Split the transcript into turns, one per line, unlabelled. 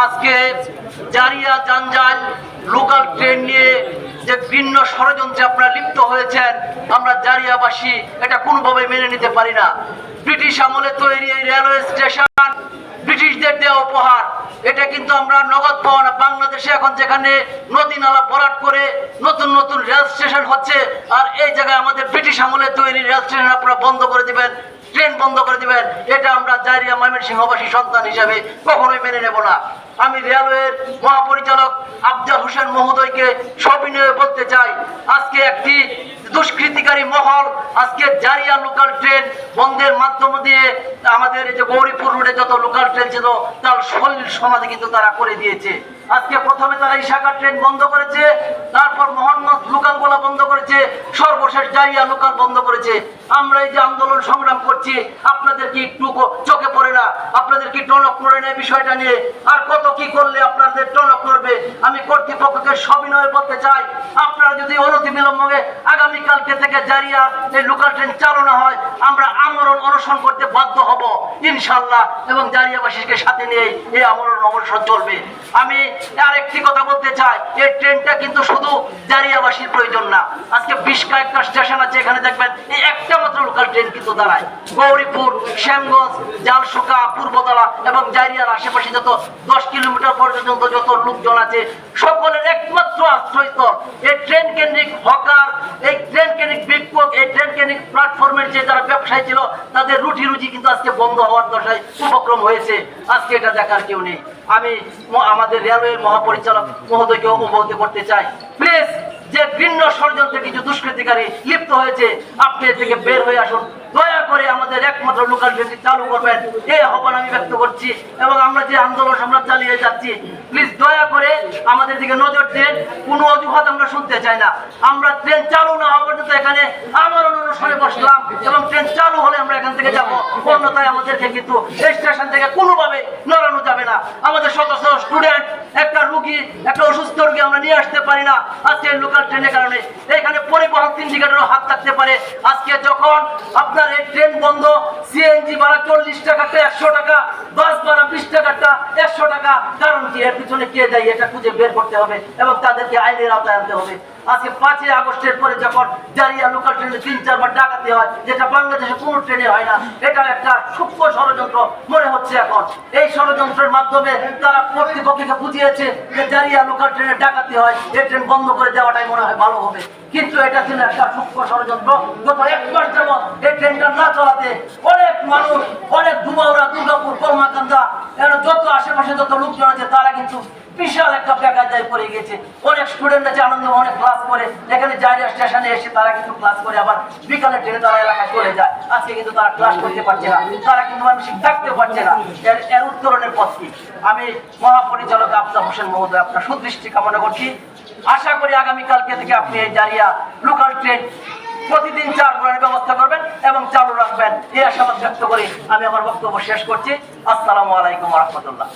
আজকে জারিয়া জাঞ্জাল local train নিয়ে যে ভিন্ন ষড়যন্ত্রে আপনারা লিপ্ত হয়েছেন, আমরা জারিয়াবাসী এটা কোনোভাবে মেনে নিতে পারি না। ব্রিটিশ আমলে তৈরি এই রেলওয়ে স্টেশন ব্রিটিশদের দেওয়া উপহার, এটা কিন্তু আমরা নগদ পাওয়া না। বাংলাদেশে এখন যেখানে নদী নালা ভরাট করে নতুন নতুন রেল স্টেশন হচ্ছে, আর এই জায়গায় আমাদের ব্রিটিশ আমলে তৈরি রেল স্টেশন আপনারা বন্ধ করে দিবেন, ট্রেন বন্ধ করে দিবেন, এটা আমরা জারিয়া ময়মনসিংহবাসী সন্তান হিসাবে কখনোই মেনে নেব না। আমি রেলওয়ের মহাপরিচালক আফজাল হোসেন মহোদয়কে সবিনয়ে বলতে চাই, আজকে একটি দুষ্কৃতিকারী মহল আজকে জারিয়া লোকাল ট্রেন বন্ধের মাধ্যম দিয়ে আমাদের এই যে গৌরীপুর রোডে যত লোকাল ট্রেন ছিল তার সলিল সমাধি কিন্তু তারা করে দিয়েছে। আজকে প্রথমে তারা ইশাকা ট্রেন বন্ধ করেছে, তারপর মোহাম্মদ লোকাল গোলা বন্ধ করেছে, সর্বশেষ জারিয়া লোকাল বন্ধ করেছে। আমরা এই যে আন্দোলন সংগ্রাম করছি, আপনাদের কি একটু চোখে পড়ে না? আপনাদের কি টনক পড়ে না বিষয়টা নিয়ে? আর কত কি করলে আপনাদের টনক পড়বে? আমি কর্তৃপক্ষকে সবিনয়ে বলতে চাই, আপনারা যদি অনতিবিলম্বে আগামীকালকে থেকে জারিয়া এই লোকাল ট্রেন চালু না হয়, আমরা আমরণ অনশন করতে বাধ্য হব ইনশাআল্লাহ, এবং জারিয়াবাসীকে সাথে নিয়ে এই আমরণ অনশন চলবে। আমি আরেকটি কথা বলতে চাই, এই ট্রেনটা কিন্তু শুধু জারিয়াবাসীর প্রয়োজন না। আজকে 20 কয়েকটা স্টেশন আছে, এখানে দেখবেন এই একটা মাত্র লোকাল ট্রেন কিন্তু দাঁড়ায়। গৌরীপুর, শ্যামগঞ্জ, জালসোকা, পূর্বতলা এবং জারিয়ার আশেপাশে যত 10 কিলোমিটার পর্যন্ত যত লোকজন আছে, সকলের একমাত্র আশ্রয়স্থল এই ট্রেন কেন্দ্রিক হকার, এই ট্রেন কেন্দ্রিক বিক্ষোভ, এই ট্রেন কেন্দ্রিক প্ল্যাটফর্মের যে যারা ব্যবসায়ী ছিল তাদের রুটি রুজি কিন্তু আজকে বন্ধ হওয়ার দশায় উপক্রম হয়েছে। আজকে এটা দেখার কেউ নেই। আমি আমাদের রেলওয়ের মহাপরিচালক মহোদয়কে অবগত করতে চাই, প্লিজ যে ভিন্ন ষড়যন্ত্রে কিছু দুষ্কৃতিকারী লিপ্ত হয়েছে, আপনি এ থেকে বের হয়ে আসুন। দয়া করে আমাদের একমাত্র লোকাল ট্রেনটি চালু করবেন, এই আহ্বান আমি ব্যক্ত করছি। এবং আমরা যে আন্দোলন আমরা চালিয়ে যাচ্ছি, প্লিজ দয়া করে আমাদের দিকে নজর দেন। কোনো অজুহাত আমরা শুনতে চাই না। আমরা ট্রেন চালু না হওয়া পর্যন্ত এখানে আমার অনুসরণে বসলাম, এবং ট্রেন চালু হলে আমরা এখান থেকে যাবো। অন্যথায় আমাদেরকে কিন্তু এই স্টেশন থেকে কোনোভাবে নড়ানো যাবে না। আমাদের শত শত স্টুডেন্ট, একটা রুগী, একটা অসুস্থ রুগী আমরা নিয়ে আসতে পারি না আজকে লোকাল ট্রেনের কারণে। এখানে পরিবহন সিন্ডিকেটেরও হাত থাকতে পারে। আজকে যখন আপনার এই ট্রেন বন্ধ, সিএনজি ভাড়া 40 টাকাটা 100 টাকা, বাস ভাড়া 20 টাকাটা 100 টাকা, কারণ কি? এর পিছনে কে যায় এটা খুঁজে বের করতে হবে এবং তাদেরকে আইনের আওতায় আনতে হবে। আজকে 5 আগস্টের পরে যখন জারিয়া লোকাল ট্রেনে 3-4 বার ডাকাতি হয়, যেটা বাংলাদেশে কোনো ট্রেনে হয় না, এটা একটা সূক্ষ্ম ষড়যন্ত্র মনে হচ্ছে এখন। এই ষড়যন্ত্রের মাধ্যমে তারা কর্তৃপক্ষকে বুঝিয়েছে যে জারিয়া লোকাল ট্রেনে ডাকাতি হয়, এই ট্রেন বন্ধ করে দেওয়াটাই মনে হয় ভালো হবে। কিন্তু এটা ছিল একটা সূক্ষ্ম ষড়যন্ত্র। গত 1 মাস যাবৎ এই ট্রেনটা না চলাতে অনেক মানুষ, অনেক ধুমাউড়া, দুর্গাপুর, কলমাকান্দা, যত আশেপাশে যত লোকজন আছে তারা কিন্তু বিশাল একটা বেকায়দায় পড়ে গেছে। অনেক স্টুডেন্ট আছে আনন্দ অনেক ক্লাস করে এখানে জারিয়া স্টেশনে এসে তারা কিন্তু ক্লাস করে আবার বিকালে ট্রেনে তারা এলাকায় চলে যায়। আজকে কিন্তু তারা ক্লাস করতে পারছে না, তারা কিন্তু মানসিক থাকতে পারছে না। এর উত্তরণের পথ কি? আমি মহাপরিচালক আফজাল হোসেন মহোদয় আপনার সুদৃষ্টি কামনা করছি। আশা করি আগামীকালকে থেকে আপনি এই জারিয়া লোকাল ট্রেন প্রতিদিন 4 ঘন্টার ব্যবস্থা করবেন এবং চালু রাখবেন, এই আশাবাদ ব্যক্ত করে আমি আমার বক্তব্য শেষ করছি। আসসালামু আলাইকুম ওয়া রাহমাতুল্লাহ।